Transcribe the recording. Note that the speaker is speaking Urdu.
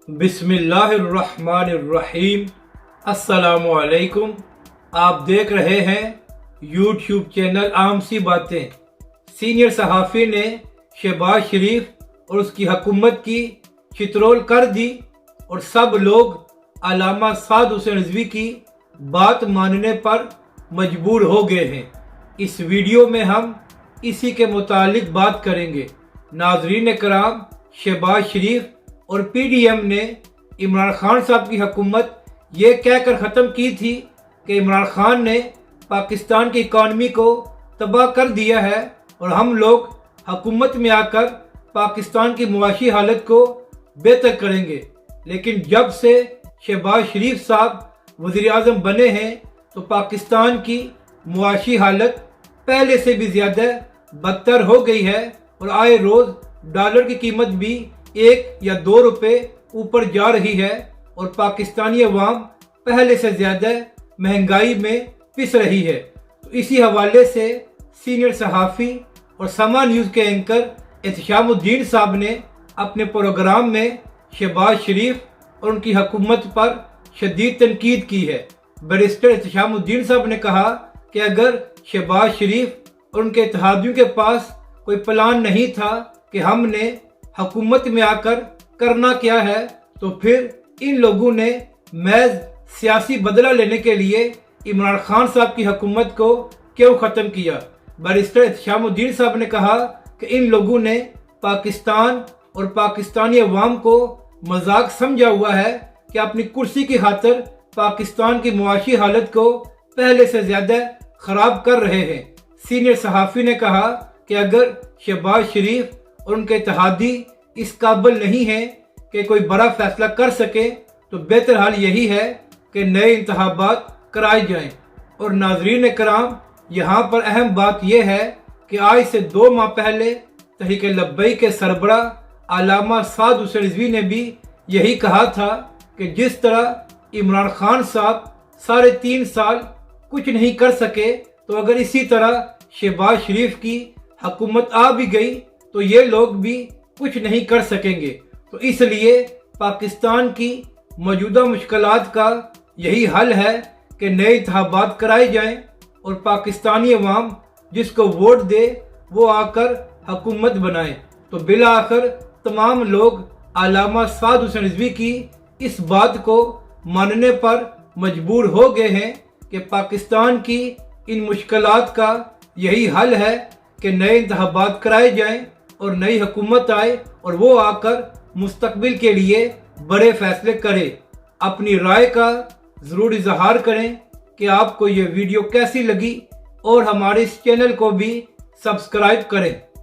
بسم اللہ الرحمن الرحیم۔ السلام علیکم۔ آپ دیکھ رہے ہیں یوٹیوب چینل عام سی باتیں۔ سینئر صحافی نے شہباز شریف اور اس کی حکومت کی چترول کر دی اور سب لوگ علامہ سعد حسین رضوی کی بات ماننے پر مجبور ہو گئے ہیں۔ اس ویڈیو میں ہم اسی کے متعلق بات کریں گے۔ ناظرین کرام، شہباز شریف اور پی ڈی ایم نے عمران خان صاحب کی حکومت یہ کہہ کر ختم کی تھی کہ عمران خان نے پاکستان کی اکانومی کو تباہ کر دیا ہے اور ہم لوگ حکومت میں آ کر پاکستان کی معاشی حالت کو بہتر کریں گے۔ لیکن جب سے شہباز شریف صاحب وزیر اعظم بنے ہیں تو پاکستان کی معاشی حالت پہلے سے بھی زیادہ بدتر ہو گئی ہے اور آئے روز ڈالر کی قیمت بھی 1 یا 2 روپے اوپر جا رہی ہے اور پاکستانی عوام پہلے سے زیادہ مہنگائی میں پس رہی ہے۔ تو اسی حوالے سے سینئر صحافی اور سما نیوز کے اینکر احتشام الدین صاحب نے اپنے پروگرام میں شہباز شریف اور ان کی حکومت پر شدید تنقید کی ہے۔ بیرسٹر احتشام الدین صاحب نے کہا کہ اگر شہباز شریف اور ان کے اتحادیوں کے پاس کوئی پلان نہیں تھا کہ ہم نے حکومت میں آ کر کرنا کیا ہے تو پھر ان لوگوں نے محض سیاسی بدلہ لینے کے لیے عمران خان صاحب کی حکومت کو کیوں ختم کیا۔ بیرسٹر احتشام الدین صاحب نے کہا کہ ان لوگوں نے پاکستان اور پاکستانی عوام کو مذاق سمجھا ہوا ہے کہ اپنی کرسی کی خاطر پاکستان کی معاشی حالت کو پہلے سے زیادہ خراب کر رہے ہیں۔ سینئر صحافی نے کہا کہ اگر شہباز شریف اور ان کے اتحادی اس قابل نہیں ہیں کہ کوئی بڑا فیصلہ کر سکے تو بہتر حال یہی ہے کہ نئے انتخابات کرائے جائیں۔ اور ناظرین کرام، یہاں پر اہم بات یہ ہے کہ آج سے 2 ماہ پہلے تحریک لبیک کے سربراہ علامہ سعد حسین رضوی نے بھی یہی کہا تھا کہ جس طرح عمران خان صاحب 3.5 سال کچھ نہیں کر سکے تو اگر اسی طرح شہباز شریف کی حکومت آ بھی گئی تو یہ لوگ بھی کچھ نہیں کر سکیں گے۔ تو اس لیے پاکستان کی موجودہ مشکلات کا یہی حل ہے کہ نئے انتخابات کرائے جائیں اور پاکستانی عوام جس کو ووٹ دے وہ آ کر حکومت بنائیں۔ تو بالآخر تمام لوگ علامہ سعد حسین رضوی کی اس بات کو ماننے پر مجبور ہو گئے ہیں کہ پاکستان کی ان مشکلات کا یہی حل ہے کہ نئے انتخابات کرائے جائیں اور نئی حکومت آئے اور وہ آ کر مستقبل کے لیے بڑے فیصلے کرے۔ اپنی رائے کا ضرور اظہار کریں کہ آپ کو یہ ویڈیو کیسی لگی اور ہمارے اس چینل کو بھی سبسکرائب کریں۔